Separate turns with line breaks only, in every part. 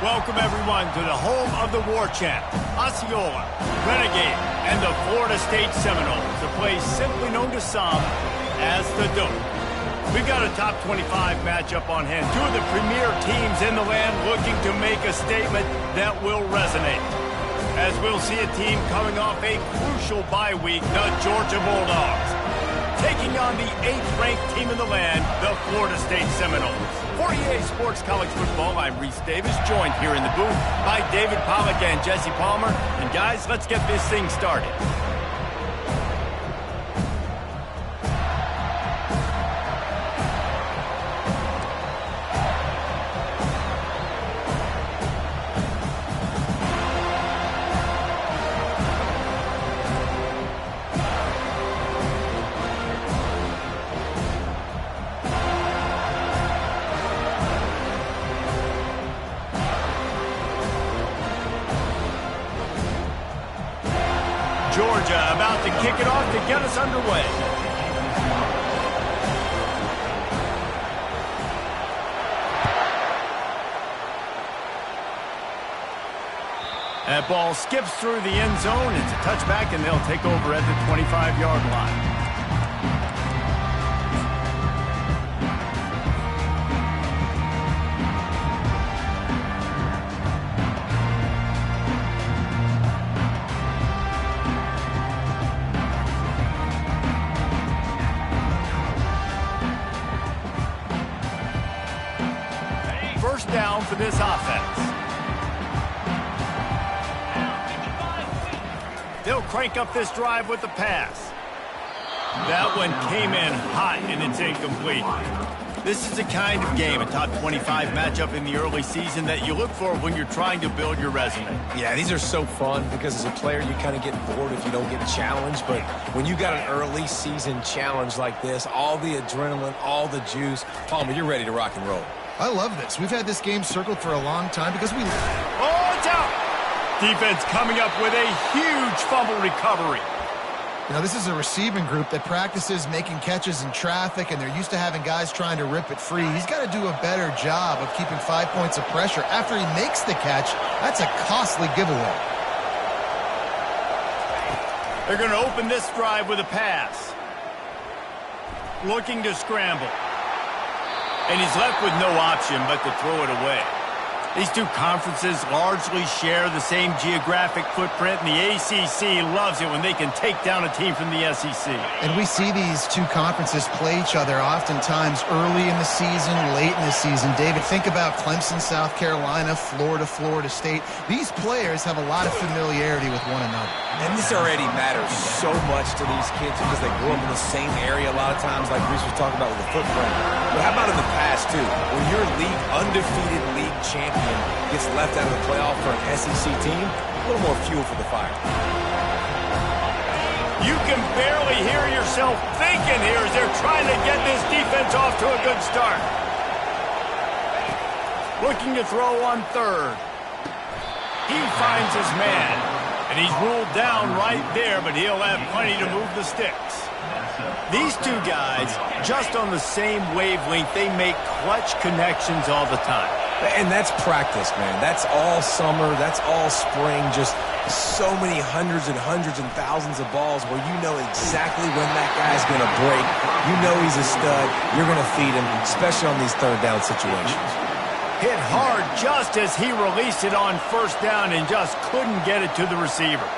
Welcome, everyone, to the home of the War Chant, Osceola, Renegade, and the Florida State Seminoles, a place simply known to some as the Dope. We've got a top 25 matchup on hand. Two of the premier teams in the land looking to make a statement that will resonate. As we'll see a team coming off a crucial bye week, the Georgia Bulldogs, taking on the 8th-ranked team in the land, the Florida State Seminoles. For EA Sports College Football, I'm Reese Davis, joined here in the booth by David Pollack and Jesse Palmer. And guys, let's get this thing started. Georgia about to kick it off to get us underway. That ball skips through the end zone. It's a touchback, and they'll take over at the 25-yard line. First down for this offense. They'll crank up this drive with the pass. That one came in hot, and it's incomplete. This is the kind of game, a top 25 matchup in the early season, that you look for when you're trying to build your resume.
Yeah, these are so fun because as a player, you kind of get bored if you don't get challenged. But when you got an early season challenge like this, all the adrenaline, all the juice, Palmer, you're ready to rock and roll.
I love this. We've had this game circled for a long time because we...
Oh, it's out! Defense coming up with a huge fumble recovery.
You know, this is a receiving group that practices making catches in traffic, and they're used to having guys trying to rip it free. He's got to do a better job of keeping 5 points of pressure. After he makes the catch, that's a costly giveaway.
They're going to open this drive with a pass. Looking to scramble. And he's left with no option but to throw it away. These two conferences largely share the same geographic footprint, and the ACC loves it when they can take down a team from the SEC.
And we see these two conferences play each other oftentimes early in the season, late in the season. David, think about Clemson, South Carolina, Florida, Florida State. These players have a lot of familiarity with one another.
And this already matters so much to these kids because they grew up in the same area a lot of times, like Reese was talking about with the footprint. But how about in the past, too? When your undefeated league champion gets left out of the playoff for an SEC team, a little more fuel for the fire.
You can barely hear yourself thinking here as they're trying to get this defense off to a good start. Looking to throw on third. He finds his man. And he's ruled down right there, but he'll have plenty to move the sticks. These two guys, just on the same wavelength, they make clutch connections all the time.
And that's practice, man. That's all summer. That's all spring. Just so many hundreds and thousands of balls where you know exactly when that guy's going to break. You know he's a stud. You're going to feed him, especially on these third down situations.
Hit hard just as he released it on first down and just couldn't get it to the receiver.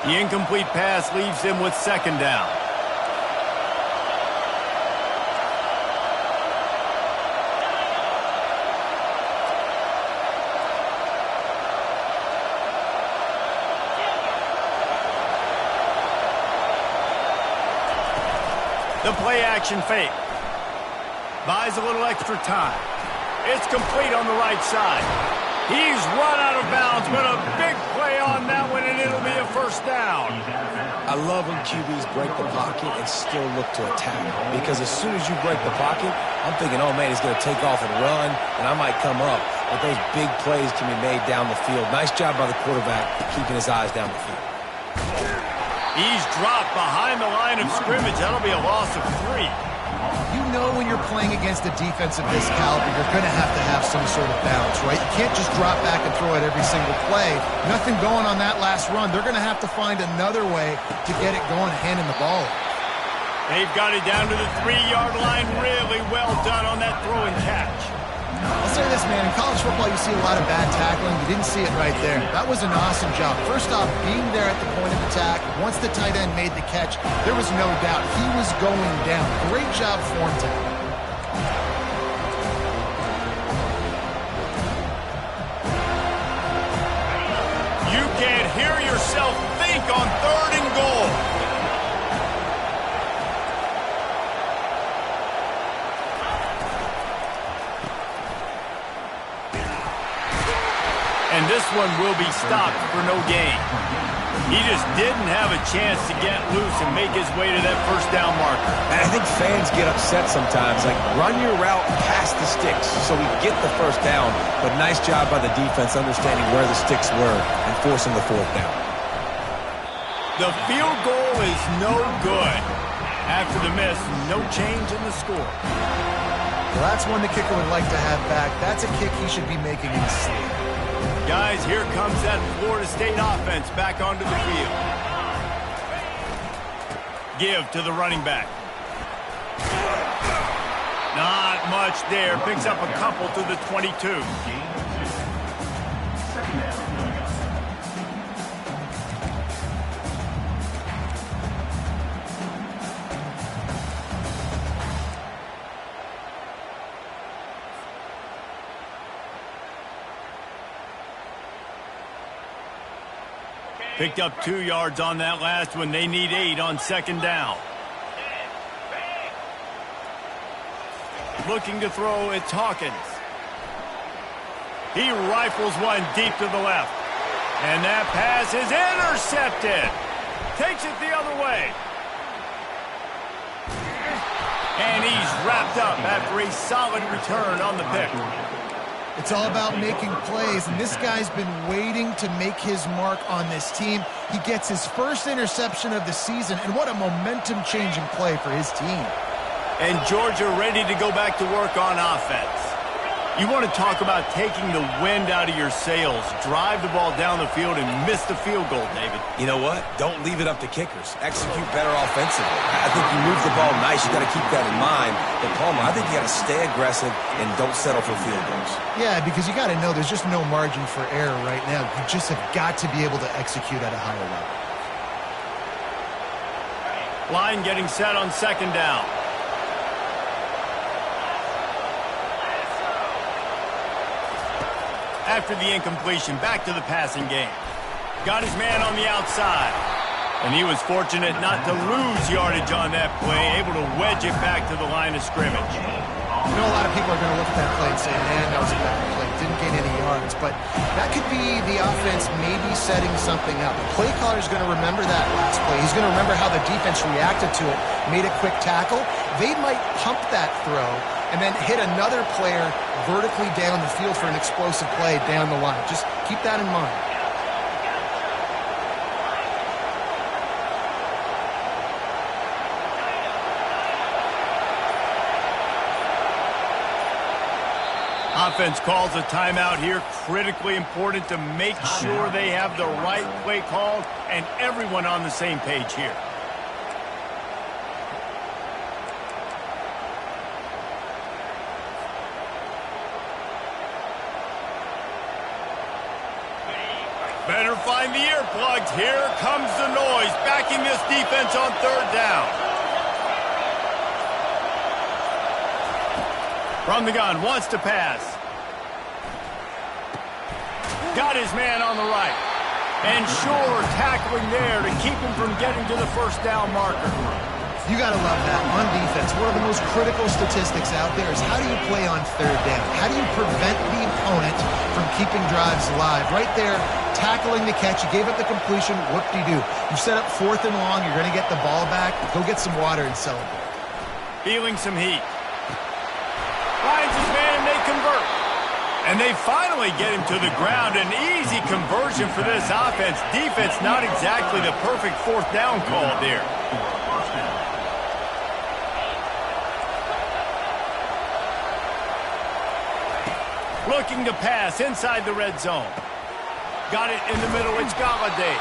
The incomplete pass leaves him with second down. The play action fake. Buys a little extra time. It's complete on the right side. He's run out of bounds, but a big play on that one, and it'll be a first down.
I love when QBs break the pocket and still look to attack. Because as soon as you break the pocket, I'm thinking, oh, man, he's going to take off and run, and I might come up. But those big plays can be made down the field. Nice job by the quarterback keeping his eyes down the field.
He's dropped behind the line of scrimmage. That'll be a loss of 3.
You know when you're playing against a defense of this caliber, you're going to have some sort of balance, right? You can't just drop back and throw it every single play. Nothing going on that last run. They're going to have to find another way to get it going, handing the ball.
They've got it down to the 3-yard line. Really well done on that throw and catch.
I'll say this, man. In college football, you see a lot of bad tackling. You didn't see it right there. That was an awesome job. First off, being there at the point of attack. Once the tight end made the catch, there was no doubt he was going down. Great job form tackle.
You can't hear yourself think on 3rd and goal. And this one will be stopped for no gain. He just didn't have a chance to get loose and make his way to that first down marker.
And I think fans get upset sometimes. Like, run your route past the sticks so we get the first down. But nice job by the defense understanding where the sticks were and forcing the 4th down.
The field goal is no good. After the miss, no change in the score.
Well, that's one the kicker would like to have back. That's a kick he should be making in his sleep.
Guys, here comes that Florida State offense back onto the field. Give to the running back. Not much there. Picks up a couple to the 22. Picked up 2 yards on that last one. They need 8 on 2nd down. Looking to throw, it's Hawkins. He rifles one deep to the left. And that pass is intercepted. Takes it the other way. And he's wrapped up after a solid return on the pick.
It's all about making plays, and this guy's been waiting to make his mark on this team. He gets his first interception of the season, and what a momentum-changing play for his team.
And Georgia ready to go back to work on offense. You want to talk about taking the wind out of your sails. Drive the ball down the field and miss the field goal, David.
You know what? Don't leave it up to kickers. Execute better offensively. I think you move the ball nice. You got to keep that in mind. But, Palmer, I think you got to stay aggressive and don't settle for field goals.
Yeah, because you got to know there's just no margin for error right now. You just have got to be able to execute at a higher level.
Line getting set on 2nd down. After the incompletion, back to the passing game. Got his man on the outside. And he was fortunate not to lose yardage on that play, able to wedge it back to the line of scrimmage.
You know, a lot of people are going to look at that play and say, man, that was a bad play. Didn't gain any yards. But that could be the offense maybe setting something up. The play caller is going to remember that last play. He's going to remember how the defense reacted to it, made a quick tackle. They might pump that throw and then hit another player vertically down the field for an explosive play down the line. Just keep that in mind.
Offense calls a timeout here. Critically important to make sure they have the right play called and everyone on the same page here. Better find the earplugs. Here comes the noise, backing this defense on 3rd down. From the gun, wants to pass. Got his man on the right. And sure, tackling there to keep him from getting to the first down marker.
You got to love that on defense. One of the most critical statistics out there is how do you play on 3rd down? How do you prevent the opponent from keeping drives alive? Right there, tackling the catch. You gave up the completion. Whoop-de-doo. You set up 4th and long. You're going to get the ball back. Go get some water and celebrate.
Feeling some heat. Finds his man and they convert. And they finally get him to the ground. An easy conversion for this offense. Defense not exactly the perfect 4th down call there. Looking to pass inside the red zone. Got it in the middle. It's Galladay.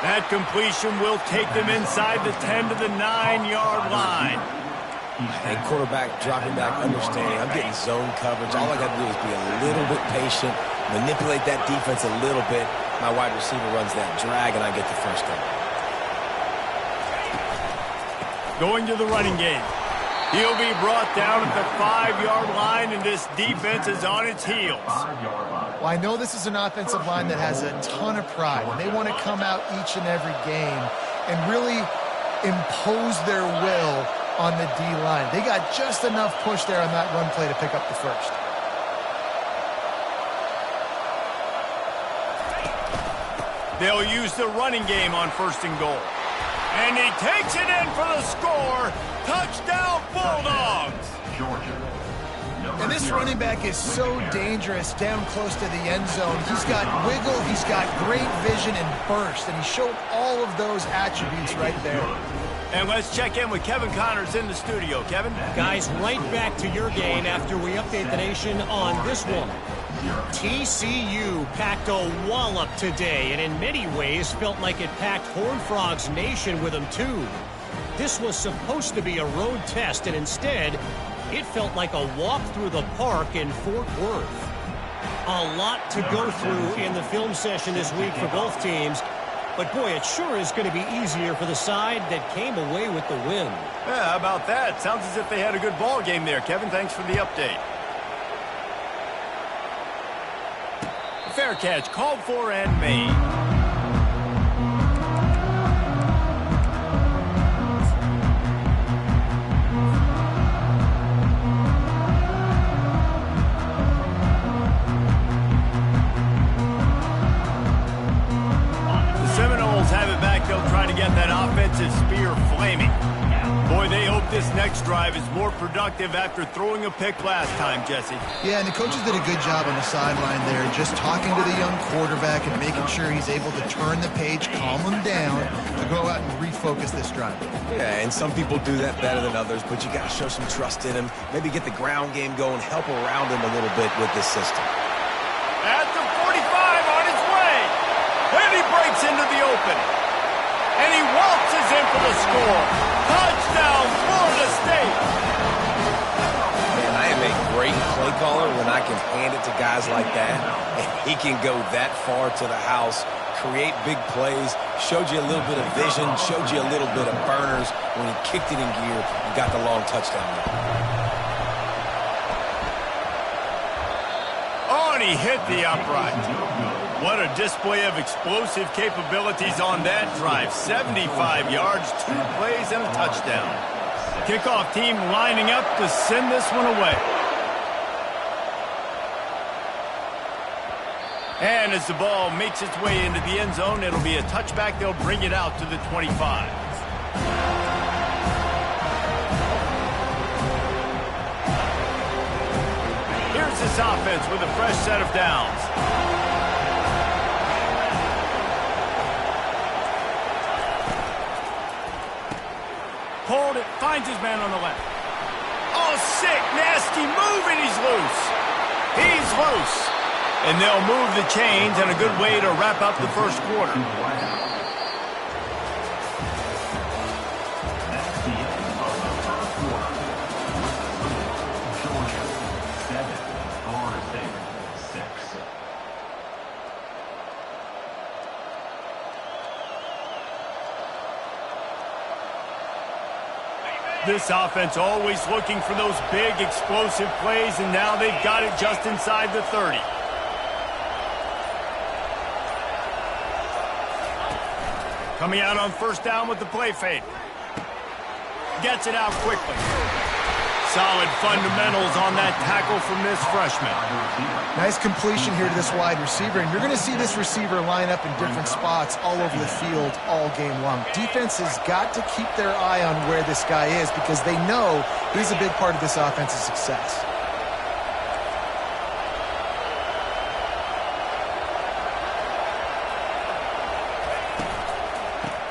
That completion will take them inside the 10 to the 9-yard line.
And quarterback dropping back, understanding. I'm getting zone coverage. All I got to do is be a little bit patient, manipulate that defense a little bit. My wide receiver runs that drag, and I get the first down.
Going to the running game. He'll be brought down at the 5-yard line, and this defense is on its heels.
Well, I know this is an offensive line that has a ton of pride, and they want to come out each and every game and really impose their will on the D-line. They got just enough push there on that run play to pick up the first.
They'll use the running game on 1st and goal. And he takes it in for the score. Touchdown, Bulldogs!
And this running back is so dangerous down close to the end zone. He's got wiggle, he's got great vision and burst, and he showed all of those attributes right there.
And let's check in with Kevin Connors in the studio. Kevin?
Guys, right back to your game after we update the nation on this one. TCU packed a wallop today, and in many ways felt like it packed Horned Frogs Nation with them too. This was supposed to be a road test, and instead, it felt like a walk through the park in Fort Worth. A lot to go through in the film session this week for both teams, but boy, it sure is going to be easier for the side that came away with the win.
Yeah, how about that? Sounds as if they had a good ball game there. Kevin, thanks for the update. Fair catch, called for and made. The Seminoles have it back. They'll try to get that offensive spear flaming. Boy, they hope this next drive is more productive after throwing a pick last time, Jesse.
Yeah, and the coaches did a good job on the sideline there, just talking to the young quarterback and making sure he's able to turn the page, calm him down, to go out and refocus this drive.
Yeah, and some people do that better than others, but you got to show some trust in him, maybe get the ground game going, help around him a little bit with this system.
At the 45 on his way. And he breaks into the open. And he waltzes in for the score. Touchdown, Florida State.
Man, I am a great play caller when I can hand it to guys like that. And he can go that far to the house, create big plays, showed you a little bit of vision, showed you a little bit of burners when he kicked it in gear and got the long touchdown.
Oh, and he hit the upright. What a display of explosive capabilities on that drive. 75 yards, 2 plays, and a touchdown. Kickoff team lining up to send this one away. And as the ball makes its way into the end zone, it'll be a touchback. They'll bring it out to the 25. Here's this offense with a fresh set of downs. Hold it, finds his man on the left. Oh, sick, nasty move, and he's loose. He's loose. And they'll move the chains, and a good way to wrap up the first quarter. This offense always looking for those big, explosive plays, and now they've got it just inside the 30. Coming out on first down with the play fake. Gets it out quickly. Solid fundamentals on that tackle from this freshman.
Nice completion here to this wide receiver, and you're going to see this receiver line up in different spots all over the field all game long. Defense has got to keep their eye on where this guy is because they know he's a big part of this offense's success.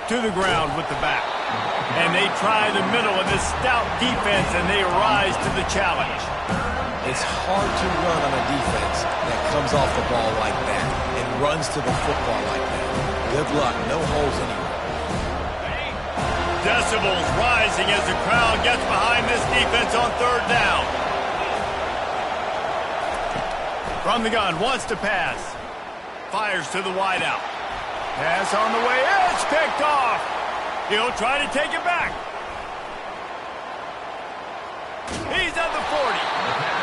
To the ground with the back. And they try the middle of this stout defense, and they rise to the challenge.
It's hard to run on a defense that comes off the ball like that and runs to the football like that. Good luck. No holes anywhere.
Decibels rising as the crowd gets behind this defense on third down. From the gun, wants to pass. Fires to the wideout. Pass on the way. It's picked off. He'll try to take it back. He's at the 40.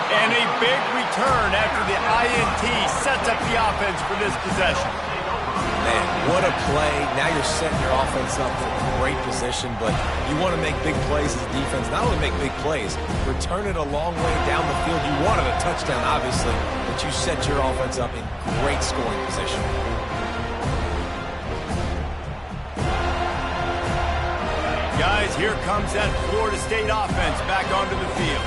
And a big return after the INT sets up the offense for this possession.
Man, what a play. Now you're setting your offense up for a great position, but you want to make big plays as a defense. Not only make big plays, return it a long way down the field. You wanted a touchdown, obviously, but you set your offense up in great scoring position.
Guys, here comes that Florida State offense back onto the field.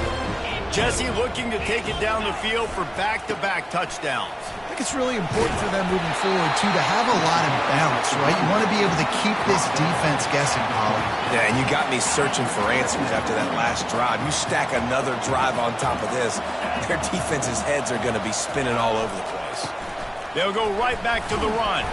Jesse looking to take it down the field for back-to-back touchdowns.
I think it's really important for them moving forward, too, to have a lot of balance, right? You want to be able to keep this defense guessing, Polly.
Yeah, and you got me searching for answers after that last drive. You stack another drive on top of this, their defense's heads are going to be spinning all over the place.
They'll go right back to the run.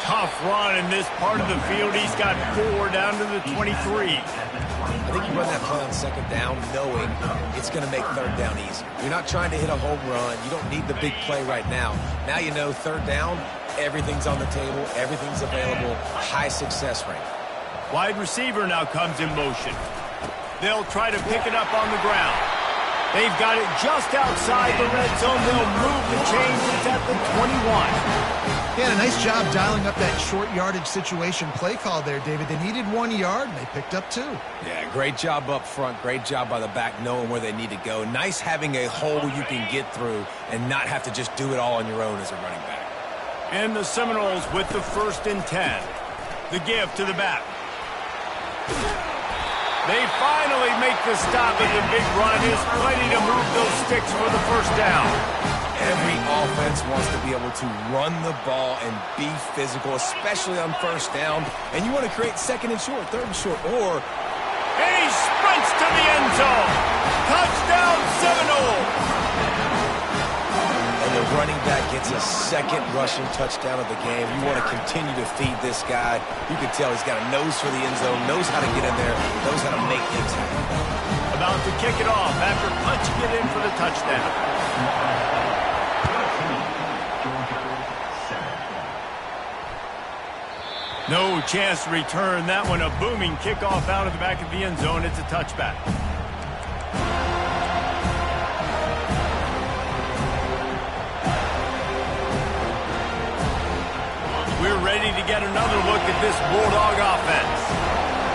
Tough run in this part of the field. He's got 4 down to the 23.
I think you run that play on second down knowing it's going to make third down easy. You're not trying to hit a home run. You don't need the big play right now. Now you know third down, everything's on the table, everything's available, high success rate.
Wide receiver now comes in motion. They'll try to pick it up on the ground. They've got it just outside the red zone. They'll move the chains. It's at the 21.
Yeah, a nice job dialing up that short yardage situation play call there, David. They needed 1 yard, and they picked up 2.
Yeah, great job up front. Great job by the back knowing where they need to go. Nice having a hole you can get through and not have to just do it all on your own as a running back.
And the Seminoles with the 1st and 10. The give to the back. They finally make the stop at the big run. Is plenty to move those sticks for the 1st down.
Every offense wants to be able to run the ball and be physical, especially on 1st down. And you want to create 2nd and short, 3rd and short, or...
And he sprints to the end zone. Touchdown, Seminoles.
And the running back gets a 2nd rushing touchdown of the game. You want to continue to feed this guy. You can tell he's got a nose for the end zone, knows how to get in there, knows how to make things happen.
About to kick it off after punching it in for the touchdown. No chance to return that one. A booming kickoff out of the back of the end zone. It's a touchback. We're ready to get another look at this Bulldog offense.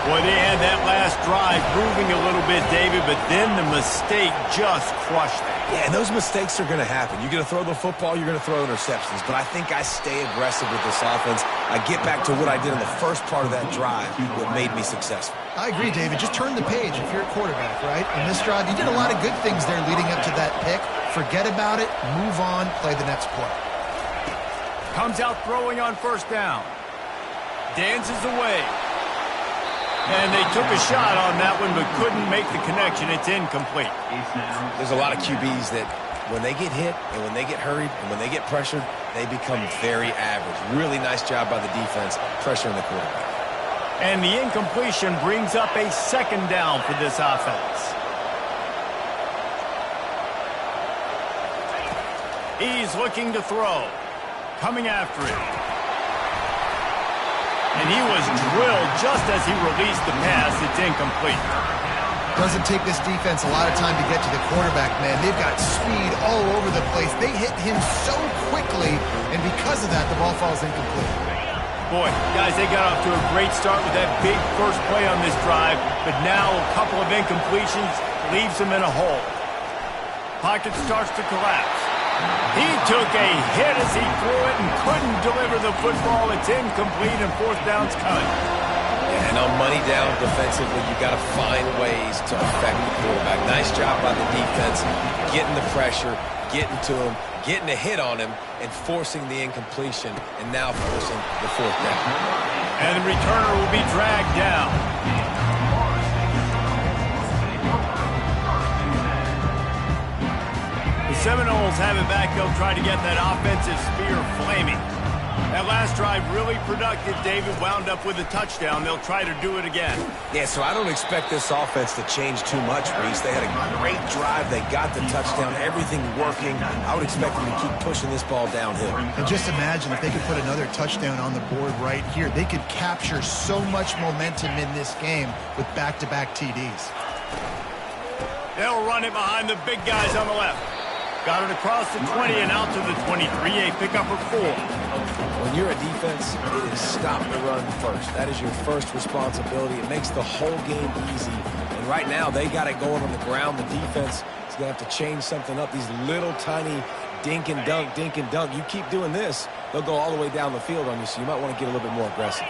Boy, they had that last drive moving a little bit, David, but then the mistake just crushed them.
Yeah, and those mistakes are going to happen. You're going to throw the football, you're going to throw interceptions. But I think I stay aggressive with this offense. I get back to what I did in the first part of that drive, what made me successful.
I agree, David. Just turn the page if you're a quarterback, right? In this drive, you did a lot of good things there leading up to that pick. Forget about it, move on, play the next play.
Comes out throwing on 1st down. Dances away. And they took a shot on that one but couldn't make the connection. It's incomplete.
There's a lot of QBs that when they get hit and when they get hurried and when they get pressured, they become very average. Really nice job by the defense pressuring the quarterback.
And the incompletion brings up a 2nd down for this offense. He's looking to throw. Coming after it. And he was drilled just as he released the pass. It's incomplete.
Doesn't take this defense a lot of time to get to the quarterback, man. They've got speed all over the place. They hit him so quickly, and because of that, the ball falls incomplete.
Boy, guys, they got off to a great start with that big first play on this drive, but now a couple of incompletions leaves them in a hole. Pocket starts to collapse. He took a hit as he threw it and couldn't deliver the football. It's incomplete and 4th down's coming.
Yeah, and on money down defensively, you got to find ways to affect the quarterback. Nice job by the defense, getting the pressure, getting to him, getting a hit on him, and forcing the incompletion, and now forcing the 4th down.
And the returner will be dragged down. The Seminoles have it back. They'll try to get that offensive spear flaming. That last drive really productive. David wound up with a touchdown. They'll try to do it again.
Yeah, so I don't expect this offense to change too much, Reese. They had a great drive. They got the touchdown. Everything working. I would expect them to keep pushing this ball downhill.
And just imagine if they could put another touchdown on the board right here. They could capture so much momentum in this game with back-to-back TDs.
They'll run it behind the big guys on the left. Got it across the 20 and out to the 23. A pickup of 4.
When you're a defense, it is stop the run first. That is your first responsibility. It makes the whole game easy. And right now, they got it going on the ground. The defense is going to have to change something up. These little tiny dink and dunk, dink and dunk. You keep doing this, they'll go all the way down the field on you, so you might want to get a little bit more aggressive.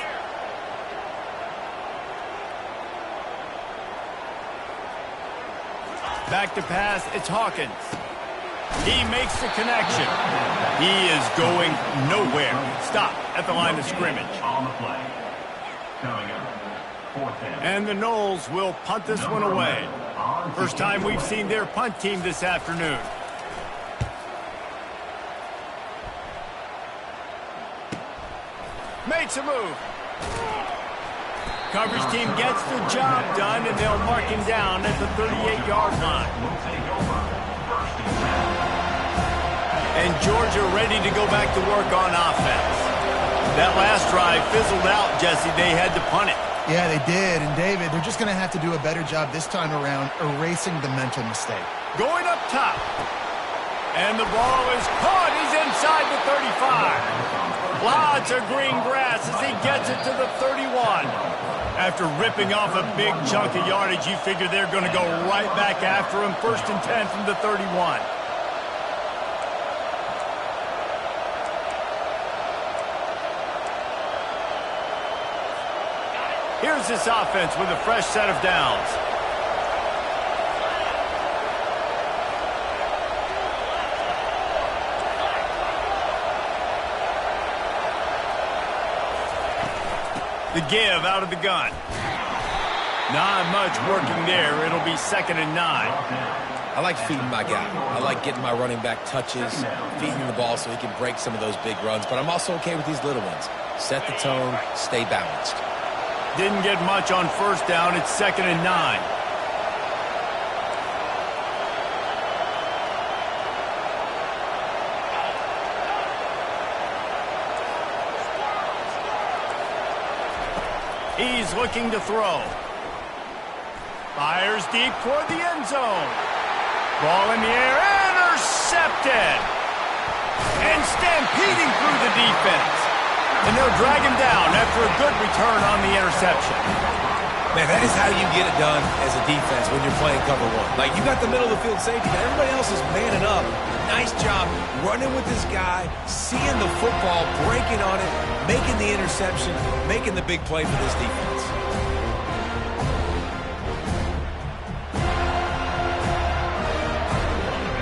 Back to pass, it's Hawkins. He makes the connection. He is going nowhere. Stop at the line of scrimmage. And the Noles will punt this one away. First time we've seen their punt team this afternoon. Makes a move. Coverage team gets the job done, and they'll mark him down at the 38-yard line. And Georgia ready to go back to work on offense. That last drive fizzled out, Jesse. They had to punt it.
Yeah, they did. And, David, they're just going to have to do a better job this time around erasing the mental mistake.
Going up top. And the ball is caught. He's inside the 35. Lots of green grass as he gets it to the 31. After ripping off a big chunk of yardage, you figure they're going to go right back after him. 1st and 10 from the 31. Here's this offense with a fresh set of downs. The give out of the gun. Not much working there. It'll be 2nd and 9.
I like feeding my guy. I like getting my running back touches, feeding the ball so he can break some of those big runs. But I'm also okay with these little ones. Set the tone, stay balanced.
Didn't get much on 1st down. It's 2nd and 9. He's looking to throw. Fires deep toward the end zone. Ball in the air, intercepted. And stampeding through the defense. And they'll drag him down after a good return on the interception.
Man, that is how you get it done as a defense when you're playing cover 1. Like, you got the middle of the field safety, but everybody else is manning up. Nice job running with this guy, seeing the football, breaking on it, making the interception, making the big play for this defense.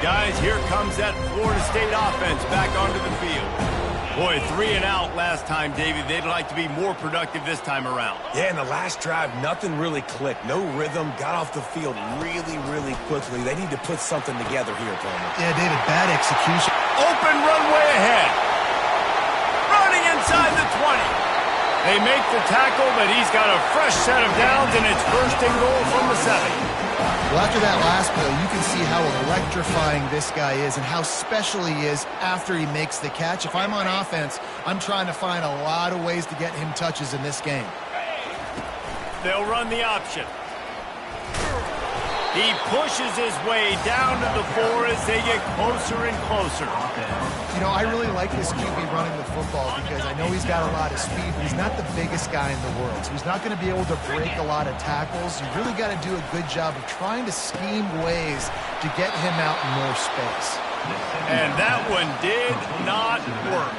Guys, here comes that Florida State offense back onto the field. Boy, 3 and out last time, David. They'd like to be more productive this time around.
Yeah, in the last drive, nothing really clicked. No rhythm, got off the field really, really quickly. They need to put something together here, Palmer.
Yeah, David, bad execution.
Open runway ahead. Running inside the 20. They make the tackle, but he's got a fresh set of downs, and it's 1st and goal from the 7.
Well, after that last play, you can see how electrifying this guy is and how special he is after he makes the catch. If I'm on offense, I'm trying to find a lot of ways to get him touches in this game.
They'll run the option. He pushes his way down to the 4 as they get closer and closer.
You know, I really like this QB running the football because I know he's got a lot of speed, but he's not the biggest guy in the world. So he's not going to be able to break a lot of tackles. You really got to do a good job of trying to scheme ways to get him out in more space.
And that one did not work.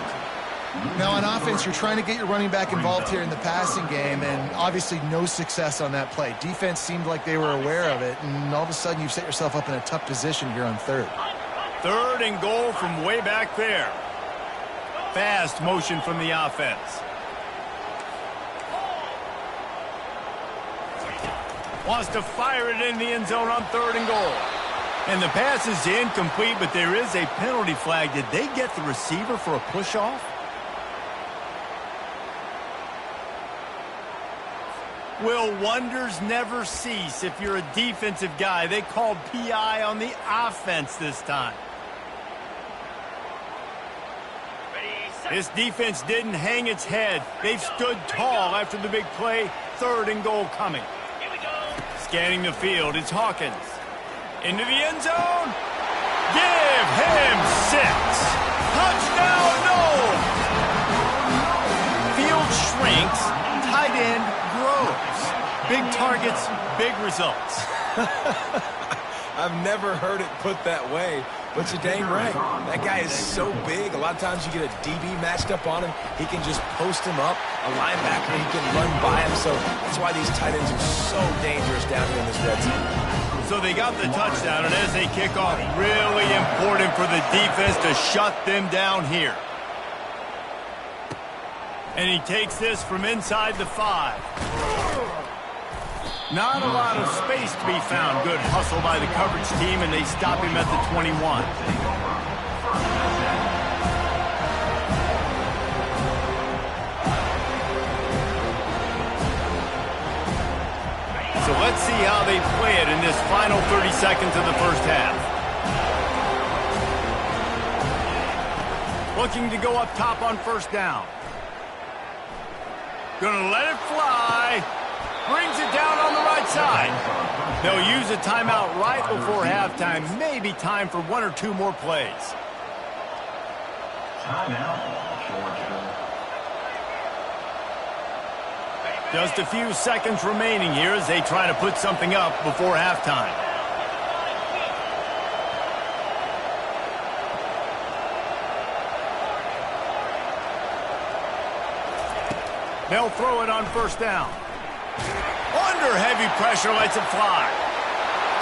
Now, on offense, you're trying to get your running back involved here in the passing game, and obviously no success on that play. Defense seemed like they were aware of it, and all of a sudden you've set yourself up in a tough position here on 3rd.
3rd and goal from way back there. Fast motion from the offense. Wants to fire it in the end zone on 3rd and goal. And the pass is incomplete, but there is a penalty flag. Did they get the receiver for a push-off? Will wonders never cease if you're a defensive guy? They called PI on the offense this time. This defense didn't hang its head. They've stood tall after the big play. 3rd and goal coming. Scanning the field, it's Hawkins. Into the end zone. Give him 6. Touchdown, no! Field shrinks, tight end grows. Big targets, big results.
I've never heard it put that way, but you're dang right. That guy is so big. A lot of times you get a DB matched up on him. He can just post him up. A linebacker, he can run by him. So that's why these tight ends are so dangerous down here in this red zone.
So they got the touchdown, and as they kick off, really important for the defense to shut them down here. And he takes this from inside the 5. Not a lot of space to be found. Good hustle by the coverage team, and they stop him at the 21. So let's see how they play it in this final 30 seconds of the first half. Looking to go up top on 1st down. Gonna let it fly. Brings it down on the right side. They'll use a timeout right before halftime. Maybe time for 1 or 2 more plays. Just a few seconds remaining here as they try to put something up before halftime. They'll throw it on 1st down. Under heavy pressure, lets it fly.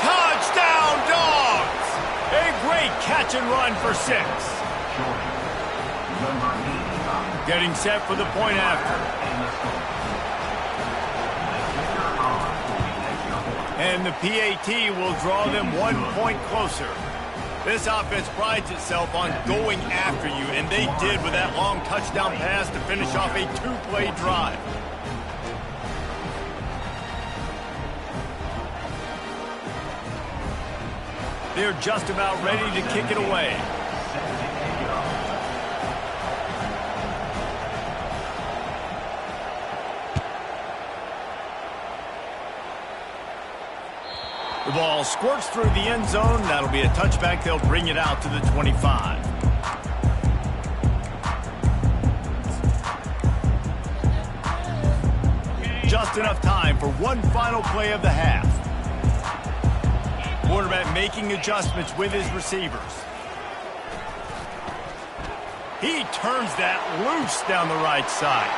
Touchdown, Dogs! A great catch and run for 6. Getting set for the point after. And the PAT will draw them 1 point closer. This offense prides itself on going after you, and they did with that long touchdown pass to finish off a 2-play drive. They're just about ready to kick it away. The ball squirts through the end zone. That'll be a touchback. They'll bring it out to the 25. Just enough time for one final play of the half. Quarterback making adjustments with his receivers. He turns that loose down the right side.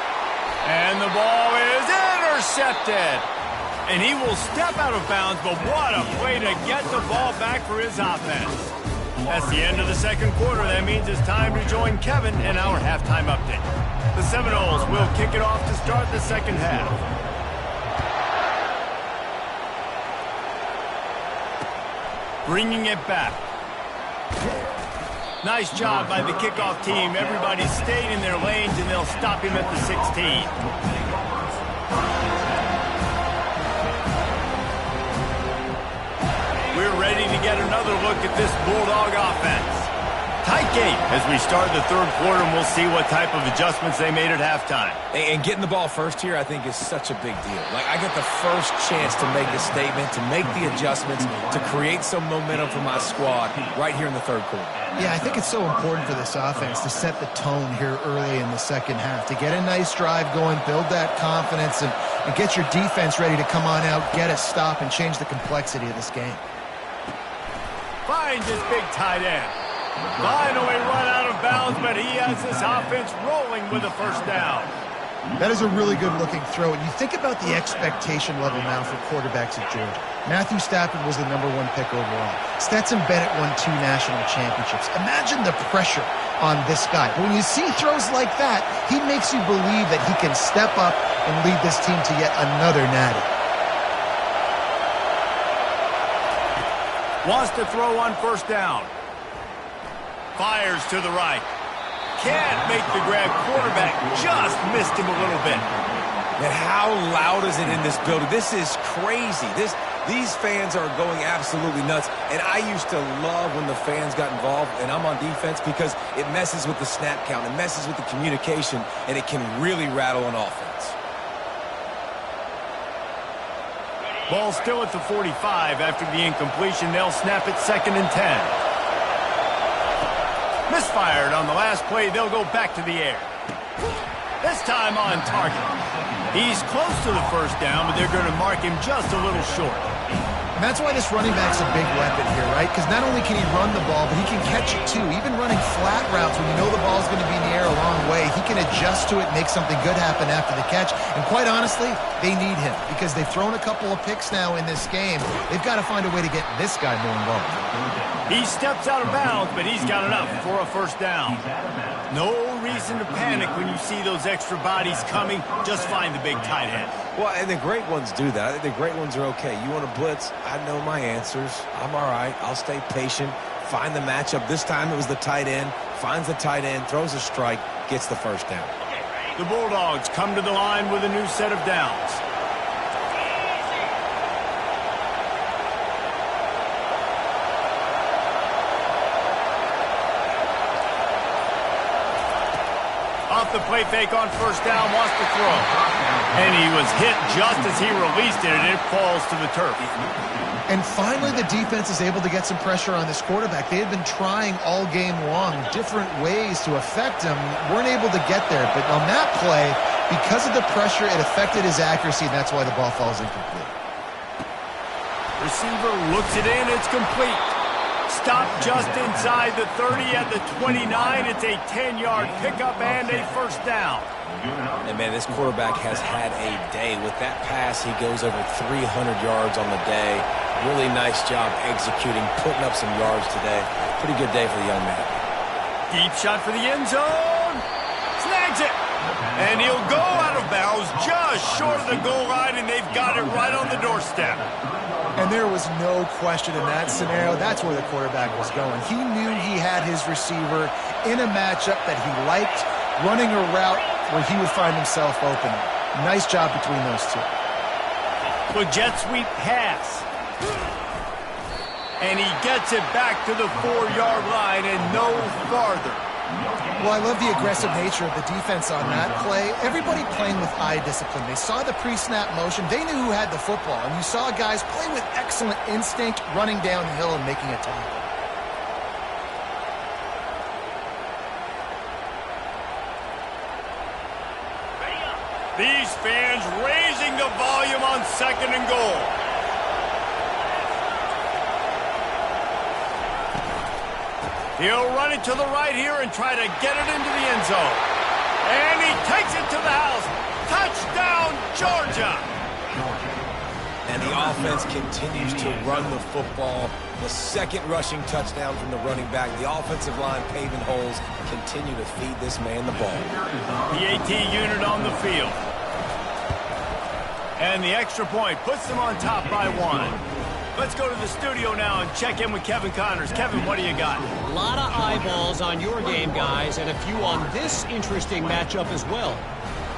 And the ball is intercepted. And he will step out of bounds, but what a play to get the ball back for his offense. That's the end of the second quarter. That means it's time to join Kevin in our halftime update. The Seminoles will kick it off to start the second half. Bringing it back. Nice job by the kickoff team. Everybody stayed in their lanes, and they'll stop him at the 16. We're ready to get another look at this Bulldog offense. Tight game as we start the third quarter, and we'll see what type of adjustments they made at halftime.
And getting the ball first here, I think, is such a big deal. Like, I get the first chance to make a statement, to make the adjustments, to create some momentum for my squad right here in the third quarter.
Yeah, I think it's so important for this offense to set the tone here early in the second half, to get a nice drive going, build that confidence, and get your defense ready to come on out, get a stop, and change the complexity of this game.
Finds his big tight end. Finally run out of bounds, but he has this offense rolling with a first down.
That is a really good-looking throw. And you think about the expectation level now for quarterbacks at Georgia. Matthew Stafford was the #1 pick overall. Stetson Bennett won 2 national championships. Imagine the pressure on this guy. But when you see throws like that, he makes you believe that he can step up and lead this team to yet another natty.
Wants to throw on first down. Fires to the right. Can't make the grab. Quarterback just missed him a little bit.
Man, how loud is it in this building? This is crazy. These fans are going absolutely nuts. And I used to love when the fans got involved, and I'm on defense, because it messes with the snap count. It messes with the communication, and it can really rattle an offense.
Ball still at the 45 after the incompletion. They'll snap it 2nd and 10. Misfired on the last play. They'll go back to the air. This time on target. He's close to the first down, but they're going to mark him just a little short.
And that's why this running back's a big weapon here, right? Because not only can he run the ball, but he can catch it too. Even running flat routes when you know the ball's going to be in the air a long way, he can adjust to it, make something good happen after the catch. And quite honestly, they need him because they've thrown a couple of picks now in this game. They've got to find a way to get this guy more involved.
He steps out of bounds, but he's got enough for a first down. No reason to panic when you see those extra bodies coming. Just find the big tight end.
Well, and the great ones do that. I think the great ones are okay. You want to blitz? I know my answers. I'm all right. I'll stay patient. Find the matchup. This time it was the tight end. Finds the tight end, throws a strike, gets the first down.
The Bulldogs come to the line with a new set of downs. Off the play fake on first down, wants to throw. And he was hit just as he released it, and it falls to the turf.
And finally, the defense is able to get some pressure on this quarterback. They had been trying all game long different ways to affect him. Weren't able to get there. But on that play, because of the pressure, it affected his accuracy, and that's why the ball falls incomplete.
Receiver looks it in. It's complete. Stop just inside the 30 at the 29. It's a 10-yard pickup and a first down.
And, man, this quarterback has had a day. With that pass, he goes over 300 yards on the day. Really nice job executing, putting up some yards today. Pretty good day for the young man.
Deep shot for the end zone. Snags it. And he'll go out of bounds just short of the goal line, and they've got it right on the doorstep.
And there was no question in that scenario. That's where the quarterback was going. He knew he had his receiver in a matchup that he liked, running a route where he would find himself open. Nice job between those two.
Well, jet sweep pass. And he gets it back to the 4-yard line and no farther.
Well, I love the aggressive nature of the defense on that play. Everybody playing with eye discipline. They saw the pre-snap motion. They knew who had the football. And you saw guys play with excellent instinct, running downhill and making a tackle.
These fans raising the volume on 2nd and goal. He'll run it to the right here and try to get it into the end zone. And he takes it to the house. Touchdown, Georgia!
And the offense continues to run the football. The second rushing touchdown from the running back. The offensive line paving holes. Continue to feed this man the ball.
The AT unit on the field. And the extra point puts them on top by 1. Let's go to the studio now and check in with Kevin Connors. Kevin, what do you got?
A lot of eyeballs on your game, guys, and a few on this interesting matchup as well.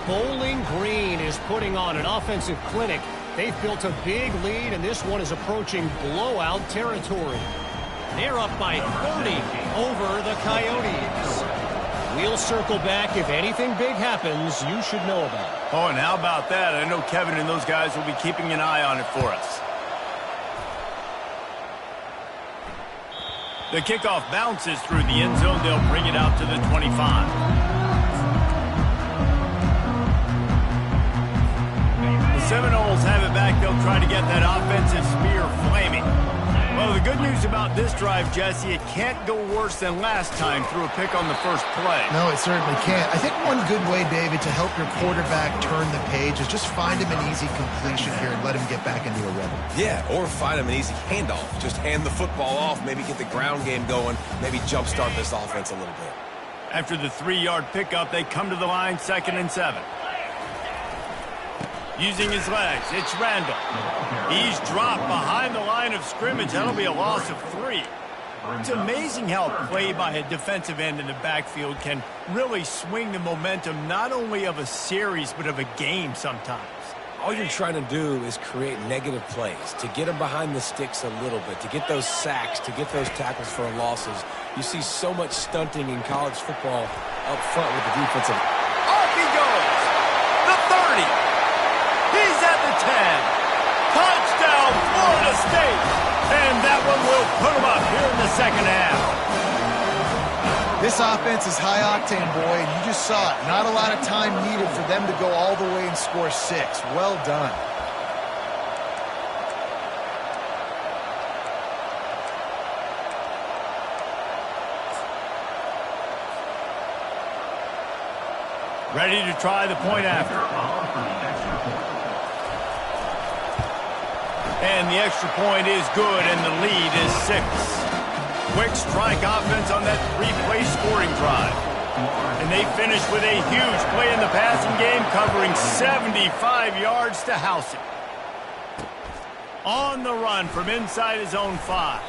Bowling Green is putting on an offensive clinic. They've built a big lead, and this one is approaching blowout territory. They're up by 30 over the Coyotes. We'll circle back. If anything big happens, you should know about it.
Oh, and how about that? I know Kevin and those guys will be keeping an eye on it for us. The kickoff bounces through the end zone. They'll bring it out to the 25. The Seminoles have it back. They'll try to get that offensive spear flaming. Well, the good news about this drive, Jesse, it can't go worse than last time through a pick on the first play.
No, it certainly can't. I think one good way, David, to help your quarterback turn the page is just find him an easy completion here and let him get back into a rhythm.
Yeah, or find him an easy handoff. Just hand the football off, maybe get the ground game going, maybe jumpstart this offense a little bit.
After the 3-yard pickup, they come to the line 2nd and 7. Using his legs, it's Randall. He's dropped behind the line of scrimmage. That'll be a loss of 3. It's amazing how play by a defensive end in the backfield can really swing the momentum not only of a series but of a game sometimes.
All you're trying to do is create negative plays, to get them behind the sticks a little bit, to get those sacks, to get those tackles for losses. You see so much stunting in college football up front with the defensive.
Off he goes! The 30! He's at the 10! Touchdown, Florida State! And that one will put him up here in the second half.
This offense is high octane, boy, and you just saw it. Not a lot of time needed for them to go all the way and score 6. Well done.
Ready to try the point after. And the extra point is good, and the lead is 6. Quick strike offense on that 3-play scoring drive. And they finish with a huge play in the passing game, covering 75 yards to house it. On the run from inside his own 5.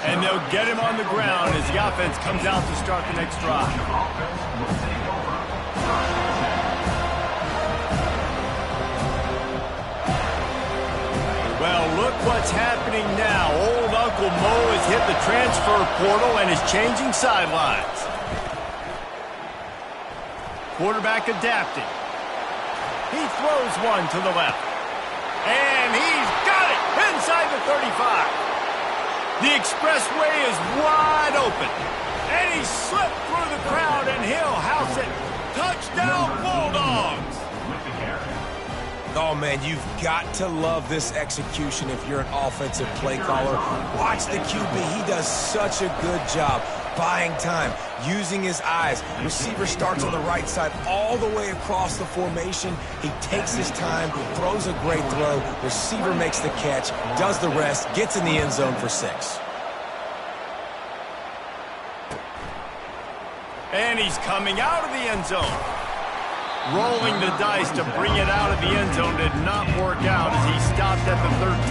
And they'll get him on the ground as the offense comes out to start the next drive. Well, look what's happening now. Old Uncle Mo has hit the transfer portal and is changing sidelines. Quarterback adapting. He throws one to the left. And he's got it inside the 35. The expressway is wide open. And he slipped through the crowd, and he'll house it. Touchdown, Bulldogs!
Oh, man, you've got to love this execution if you're an offensive play caller. Watch the QB. He does such a good job buying time, using his eyes. Receiver starts on the right side all the way across the formation. He takes his time, throws a great throw. Receiver makes the catch, does the rest, gets in the end zone for 6.
And he's coming out of the end zone. Rolling the dice to bring it out of the end zone did not work out as he stopped at the 13.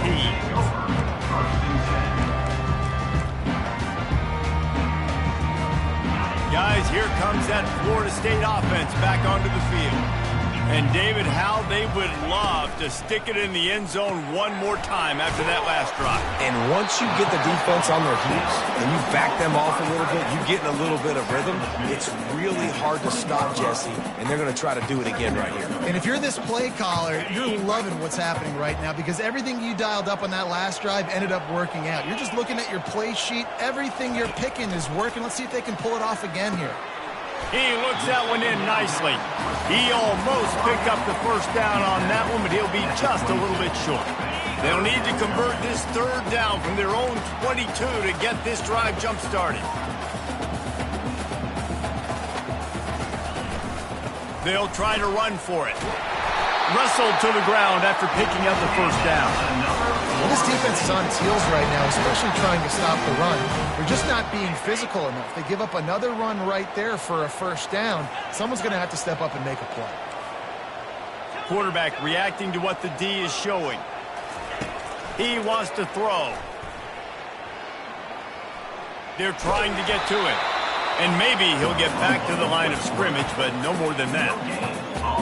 Guys, here comes that Florida State offense back onto the field. And David, how they would love to stick it in the end zone one more time after that last drive.
And once you get the defense on their heels and you back them off a little bit, you get in a little bit of rhythm, it's really hard to stop, Jesse, and they're going to try to do it again right here.
And if you're this play caller, you're loving what's happening right now because everything you dialed up on that last drive ended up working out. You're just looking at your play sheet. Everything you're picking is working. Let's see if they can pull it off again here.
He looks that one in nicely. He almost picked up the first down on that one, but he'll be just a little bit short. They'll need to convert this third down from their own 22 to get this drive jump-started. They'll try to run for it. Wrestled to the ground after picking up the first down.
Well, this defense is on its heels right now, especially trying to stop the run. They're just not being physical enough. They give up another run right there for a first down. Someone's going to have to step up and make a play.
Quarterback reacting to what the D is showing. He wants to throw. They're trying to get to it. And maybe he'll get back to the line of scrimmage, but no more than that.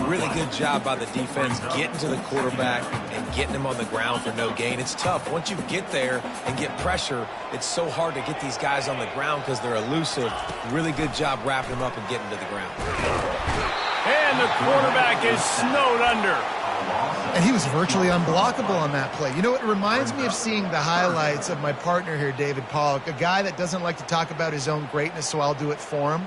Really good job by the defense getting to the quarterback and getting him on the ground for no gain. It's tough. Once you get there and get pressure, it's so hard to get these guys on the ground because they're elusive. Really good job wrapping them up and getting to the ground.
And the quarterback is snowed under.
And he was virtually unblockable on that play. You know, it reminds me of seeing the highlights of my partner here, David Pollock, a guy that doesn't like to talk about his own greatness, so I'll do it for him.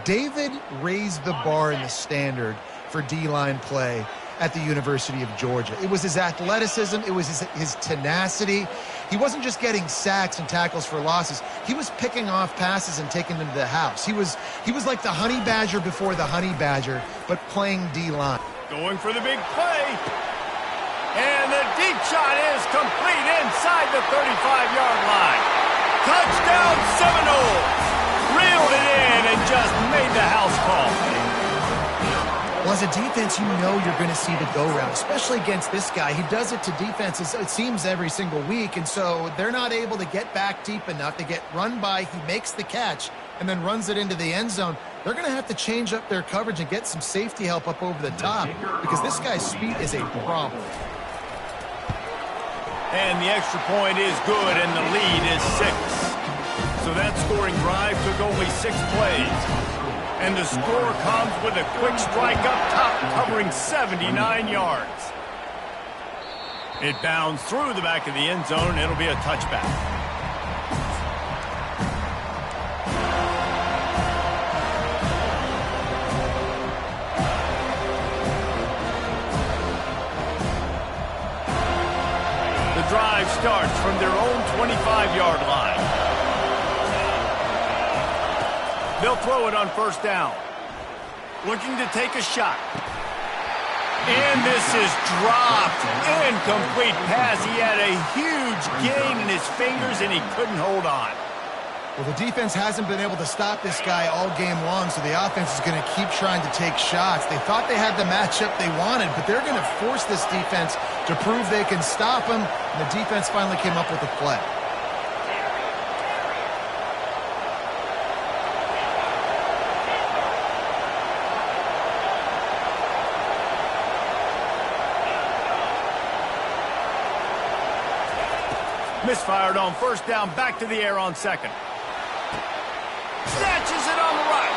David raised the bar in the standard for D-line play at the University of Georgia. It was his athleticism. It was his tenacity. He wasn't just getting sacks and tackles for losses. He was picking off passes and taking them to the house. He was like the honey badger before the honey badger, but playing D-line.
Going for the big play. And the deep shot is complete inside the 35-yard line. Touchdown Seminoles. Reeled it in and just made the house call.
Well, Well, as a defense, you know you're going to see the go-round, especially against this guy. He does it to defenses, it seems, every single week, and so they're not able to get back deep enough. They get run by, he makes the catch, and then runs it into the end zone. They're going to have to change up their coverage and get some safety help up over the top because this guy's speed is a problem.
And the extra point is good, and the lead is 6. So that scoring drive took only 6 plays. And the score comes with a quick strike up top, covering 79 yards. It bounds through the back of the end zone. It'll be a touchback. The drive starts from their own 25-yard line. They'll throw it on first down. Looking to take a shot. And this is dropped. Incomplete pass. He had a huge gain in his fingers, and he couldn't hold on.
Well, the defense hasn't been able to stop this guy all game long, so the offense is going to keep trying to take shots. They thought they had the matchup they wanted, but they're going to force this defense to prove they can stop him, and the defense finally came up with a play.
Misfired on first down, back to the air on second. Snatches it on the right.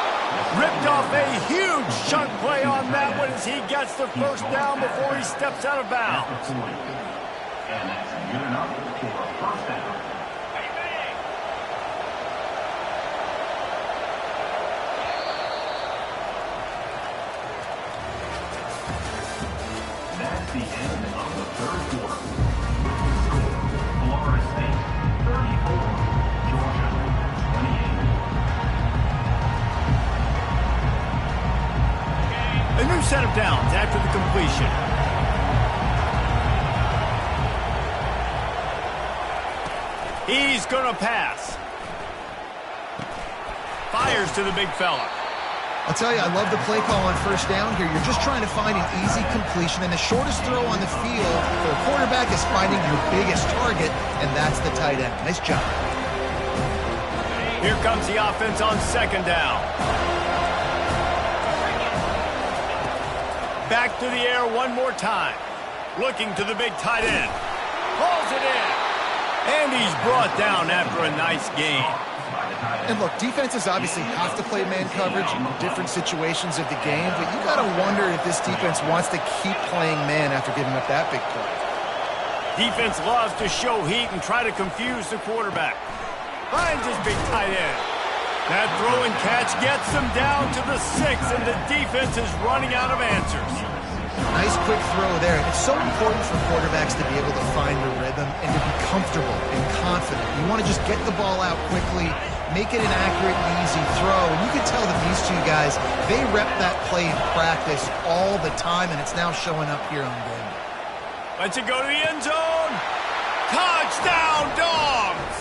Ripped off a huge chunk play on that one as he gets the first down before he steps out of bounds.
And that's good enough for a first down. That's the end of the third quarter. Florida State 34, Georgia 28.
A new set of downs after the completion. He's going to pass. Fires to the big fella.
I'll tell you, I love the play call on first down here. You're just trying to find an easy completion, and the shortest throw on the field for a quarterback is finding your biggest target, and that's the tight end. Nice job.
Here comes the offense on second down. Back to the air one more time. Looking to the big tight end. Hauls it in. And he's brought down after a nice gain.
And look, defenses obviously have to play man coverage in different situations of the game, but you got to wonder if this defense wants to keep playing man after giving up that big play.
Defense loves to show heat and try to confuse the quarterback. Finds his big tight end. That throw and catch gets him down to the 6, and the defense is running out of answers.
Nice quick throw there. It's so important for quarterbacks to be able to find a rhythm and to be comfortable and confident. You want to just get the ball out quickly, make it an accurate and easy throw. And you can tell that these two guys, they rep that play in practice all the time, and it's now showing up here on game.
Lets it go to the end zone. Touchdown, Dogs!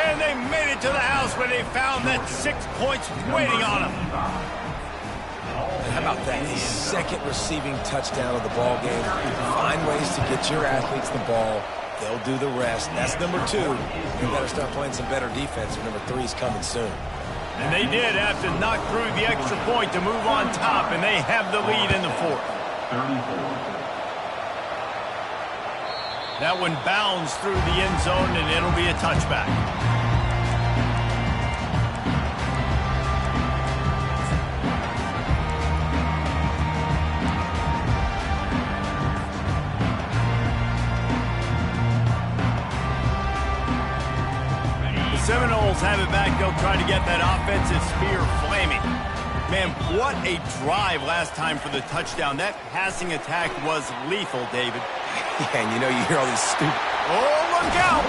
And they made it to the house where they found that 6 points waiting on them.
How about that? His second receiving touchdown of the ball game. Find ways to get your athletes the ball. They'll do the rest. That's number 2. You better start playing some better defense. Number 3 is coming soon.
And they did have to knock through the extra point to move on top, and they have the lead in the 4th.
34.
That one bounds through the end zone, and it'll be a touchback. Seminoles have it back. They'll try to get that offensive spear flaming. Man, what a drive last time for the touchdown. That passing attack was lethal, David.
Yeah, and you know, you hear all these stupid...
Oh, look out!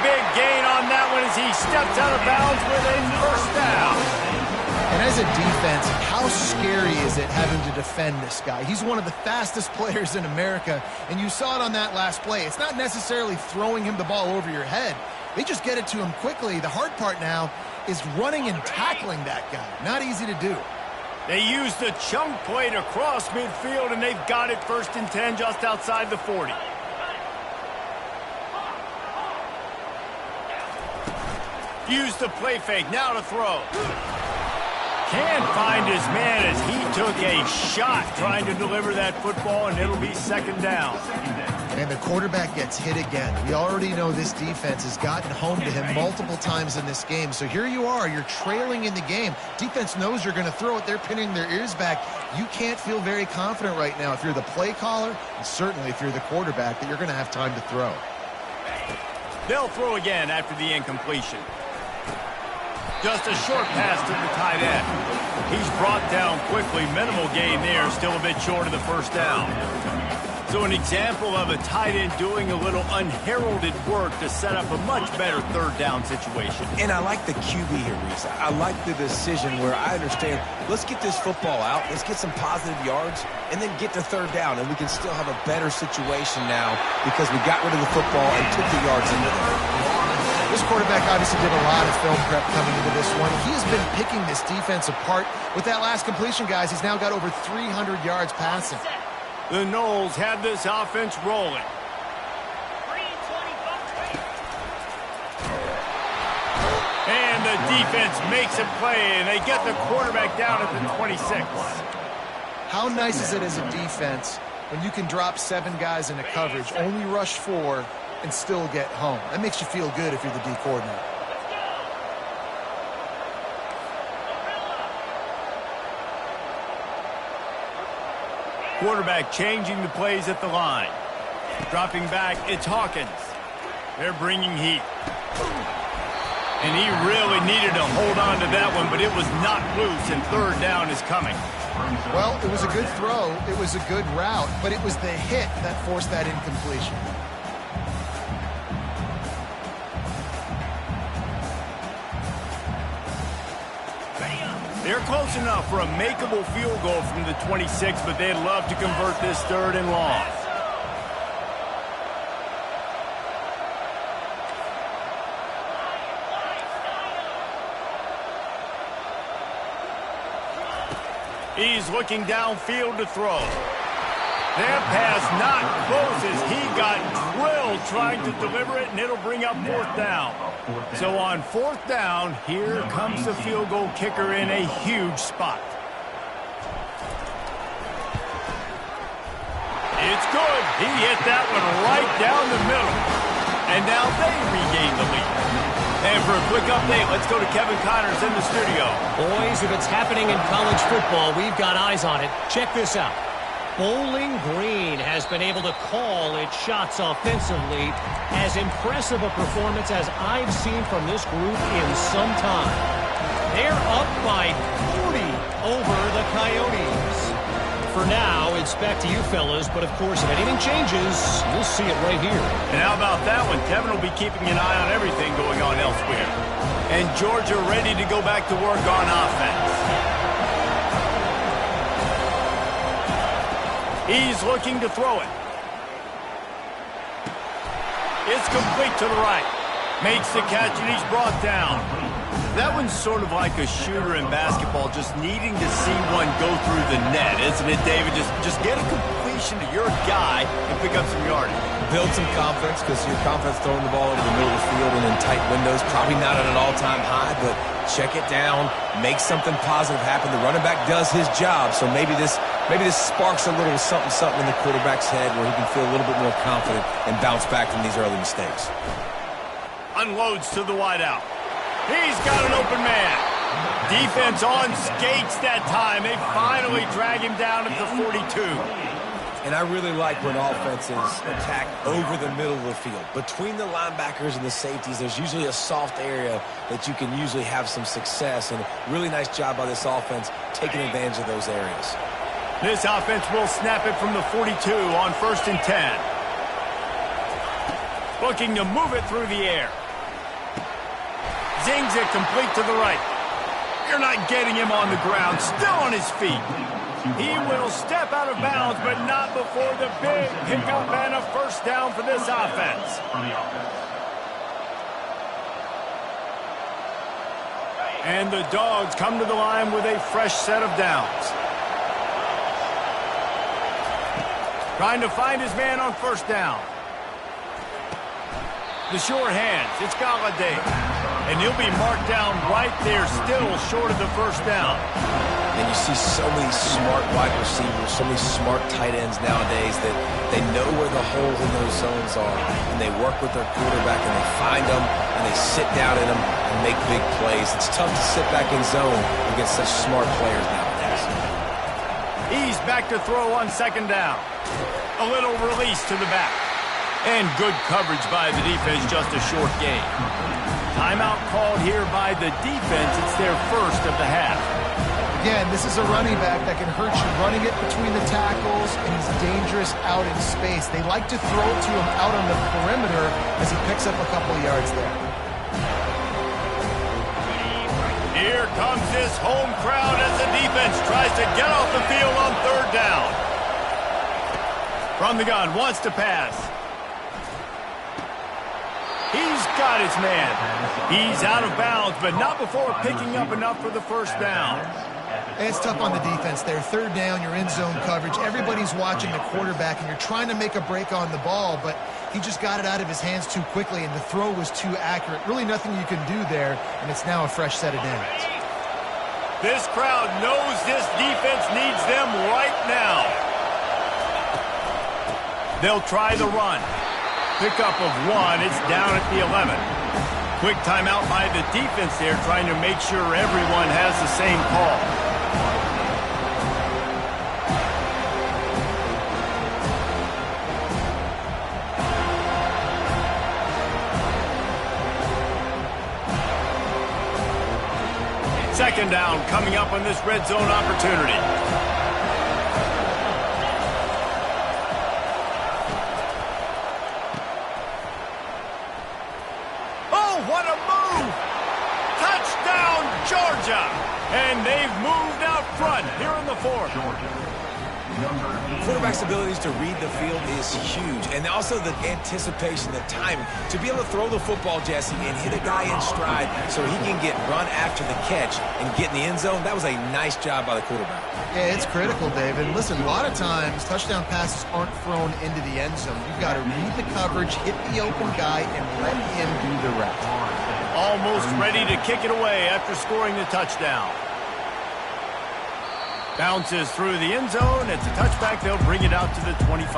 Big gain on that one as he steps out of bounds with a first down.
And as a defense, how scary is it having to defend this guy? He's one of the fastest players in America, and you saw it on that last play. It's not necessarily throwing him the ball over your head. They just get it to him quickly. The hard part now is running and tackling that guy. Not easy to do.
They use the chunk play to cross midfield, and they've got it 1st and 10 just outside the 40. Use the play fake, now to throw. Can't find his man as he took a shot trying to deliver that football, and it'll be 2nd down.
And the quarterback gets hit again. We already know this defense has gotten home to him multiple times in this game. So here you are, you're trailing in the game. Defense knows you're going to throw it. They're pinning their ears back. You can't feel very confident right now if you're the play caller, and certainly if you're the quarterback, that you're going to have time to throw.
They'll throw again after the incompletion. Just a short pass to the tight end. He's brought down quickly. Minimal gain there, still a bit short of the 1st down. So an example of a tight end doing a little unheralded work to set up a much better 3rd down situation.
And I like the QB here, Reese. I like the decision where I understand, let's get this football out, let's get some positive yards, and then get to 3rd down, and we can still have a better situation now because we got rid of the football and took the yards into there.
This quarterback obviously did a lot of film prep coming into this one. He has been picking this defense apart. With that last completion, guys, he's now got over 300 yards passing.
The Noles have this offense rolling. And the defense makes a play, and they get the quarterback down at the 26.
How nice is it as a defense when you can drop 7 guys into coverage, only rush 4, and still get home? That makes you feel good if you're the D coordinator.
Quarterback changing the plays at the line. Dropping back, it's Hawkins. They're bringing heat. And he really needed to hold on to that one, but it was not loose, and 3rd down is coming.
Well, it was a good throw. It was a good route, but it was the hit that forced that incompletion.
They're close enough for a makeable field goal from the 26, but they'd love to convert this 3rd and long. He's looking downfield to throw. That pass not close as he got drilled trying to deliver it, and it'll bring up 4th down. So on 4th down, here comes the field goal kicker in a huge spot. It's good. He hit that one right down the middle. And now they regain the lead. And for a quick update, let's go to Kevin Connors in the studio.
Boys, if it's happening in college football, we've got eyes on it. Check this out. Bowling Green has been able to call its shots offensively. As impressive a performance as I've seen from this group in some time. They're up by 40 over the Coyotes. For now, it's back to you fellas, but of course, if anything changes, you'll see it right here.
And how about that one? Kevin will be keeping an eye on everything going on elsewhere. And Georgia ready to go back to work on offense. He's looking to throw it. It's complete to the right. Makes the catch, and he's brought down. That one's sort of like a shooter in basketball, just needing to see one go through the net, isn't it, David? Just get a completion to your guy and pick up some yardage.
Build some confidence, because your confidence throwing the ball over the middle of the field and in tight windows, probably not at an all-time high, but check it down, make something positive happen. The running back does his job, so maybe this sparks a little something in the quarterback's head where he can feel a little bit more confident and bounce back from these early mistakes.
Unloads to the wideout. He's got an open man. Defense on skates that time. They finally drag him down at the 42.
And I really like when offenses attack over the middle of the field. Between the linebackers and the safeties, there's usually a soft area that you can usually have some success. And really nice job by this offense taking advantage of those areas.
This offense will snap it from the 42 on 1st and 10. Looking to move it through the air. Zings it complete to the right. You're not getting him on the ground. Still on his feet. He will step out of bounds, but not before the big pickup and a 1st down for this offense. And the Dogs come to the line with a fresh set of downs. Trying to find his man on first down. The short hands, it's Galladay. And he'll be marked down right there, still short of the first down.
And you see so many smart wide receivers, so many smart tight ends nowadays that they know where the holes in those zones are. And they work with their quarterback and they find them and they sit down in them and make big plays. It's tough to sit back in zone against such smart players nowadays.
He's back to throw on second down. A little release to the back. And good coverage by the defense, just a short gain. Timeout called here by the defense. It's their first of the half.
Again, this is a running back that can hurt you running it between the tackles, and he's dangerous out in space. They like to throw to him out on the perimeter as he picks up a couple of yards there.
Here comes this home crowd as the defense tries to get off the field on third down. From the gun, wants to pass. He's got his man. He's out of bounds, but not before picking up enough for the first down.
It's tough on the defense there. Third down, you're in zone coverage. Everybody's watching the quarterback, and you're trying to make a break on the ball, but he just got it out of his hands too quickly, and the throw was too accurate. Really nothing you can do there, and it's now a fresh set of downs.
This crowd knows this defense needs them right now. They'll try the run. Pickup of one. It's down at the 11. Quick timeout by the defense there, trying to make sure everyone has the same call. Second down coming up on this red zone opportunity. What a move! Touchdown, Georgia! And they've moved out front here in the fourth.
Quarterback's abilities to read the field is huge. And also the anticipation, the timing. To be able to throw the football, Jesse, and hit a guy in stride so he can get run after the catch and get in the end zone, that was a nice job by the quarterback.
Yeah, it's critical, David. Listen, a lot of times touchdown passes aren't thrown into the end zone. You've got to read the coverage, hit the open guy, and let him do the rest.
Almost ready to kick it away after scoring the touchdown. Bounces through the end zone. It's a touchback. They'll bring it out to the 25.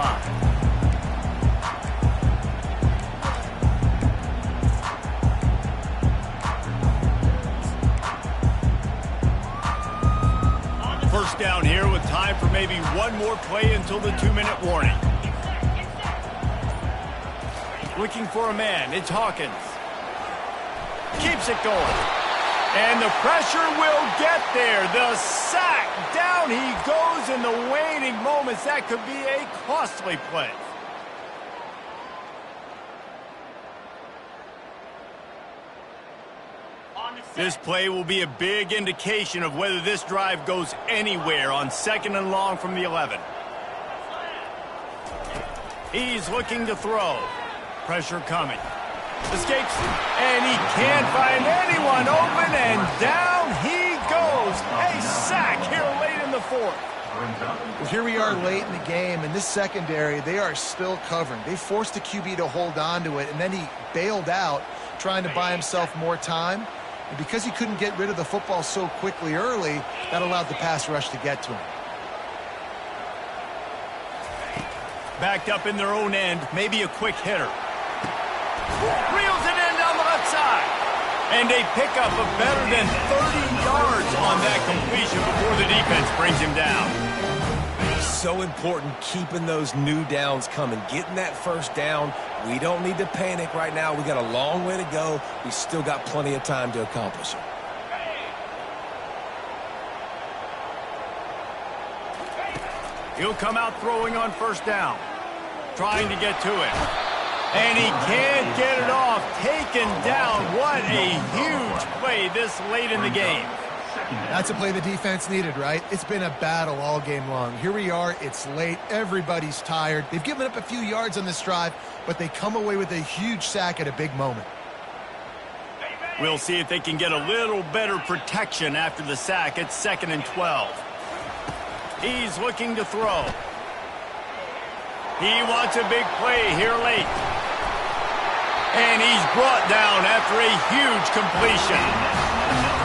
First down here with time for maybe one more play until the 2-minute warning. Looking for a man. It's Hawkins. Keeps it going. And the pressure will get there. The sack. Down he goes in the waning moments. That could be a costly play. This play will be a big indication of whether this drive goes anywhere on second and long from the 11. He's looking to throw. Pressure coming. Escapes, and he can't find anyone open, and down he goes. A sack here late in the fourth.
Well, here we are late in the game, and this secondary, they are still covering. They forced the QB to hold on to it, and then he bailed out, trying to buy himself more time. And because he couldn't get rid of the football so quickly early, that allowed the pass rush to get to him.
Backed up in their own end, maybe a quick hitter. Reels it in down the left side. And a pickup of better than 30 yards on that completion before the defense brings him down.
So important keeping those new downs coming. Getting that first down. We don't need to panic right now. We got a long way to go. We still got plenty of time to accomplish it.
He'll come out throwing on first down. Trying to get to it. And he can't get it off. Taken down. What a huge play this late in the game.
That's a play the defense needed, right? It's been a battle all game long. Here we are. It's late. Everybody's tired. They've given up a few yards on this drive, but they come away with a huge sack at a big moment.
We'll see if they can get a little better protection after the sack. It's 2nd and 12. He's looking to throw. He wants a big play here late. And he's brought down after a huge completion.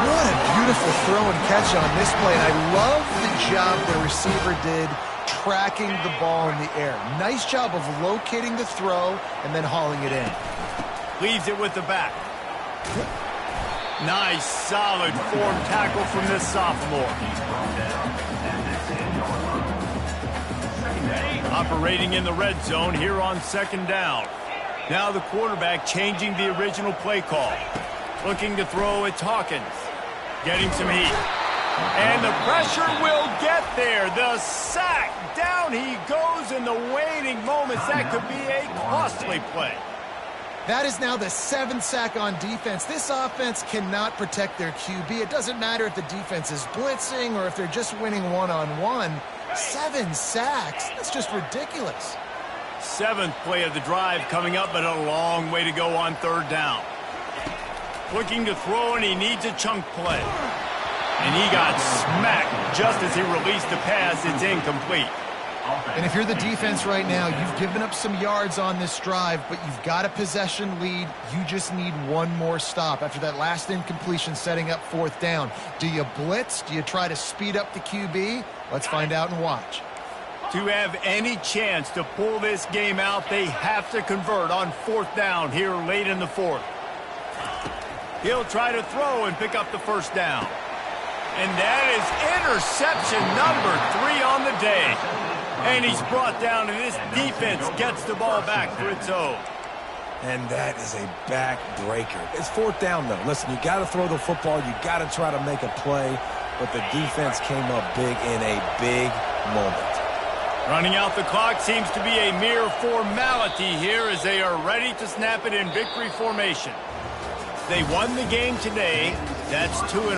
What a beautiful throw and catch on this play. And I love the job the receiver did tracking the ball in the air. Nice job of locating the throw and then hauling it in.
Leaves it with the back. Nice, solid form tackle from this sophomore. Operating in the red zone here on 2nd down. Now the quarterback changing the original play call. Looking to throw, it's Hawkins. Getting some heat. And the pressure will get there. The sack. Down he goes in the waning moments. That could be a costly play.
That is now the 7th sack on defense. This offense cannot protect their QB. It doesn't matter if the defense is blitzing or if they're just winning one-on-one. 7 sacks. That's just ridiculous.
7th play of the drive coming up, but a long way to go on 3rd down. Looking to throw, and he needs a chunk play. And he got smacked just as he released the pass. It's incomplete.
And if you're the defense right now, you've given up some yards on this drive, but you've got a possession lead. You just need one more stop after that last incompletion setting up 4th down. Do you blitz? Do you try to speed up the QB? Let's find out and watch.
To have any chance to pull this game out, they have to convert on 4th down here late in the 4th. He'll try to throw and pick up the 1st down. And that is interception number 3 on the day. And he's brought down, and this defense gets the ball back for its own.
And that is a backbreaker. It's 4th down, though. Listen, you got to throw the football. You got to try to make a play. But the defense came up big in a big moment.
Running out the clock seems to be a mere formality here as they are ready to snap it in victory formation. They won the game today. That's 2-0.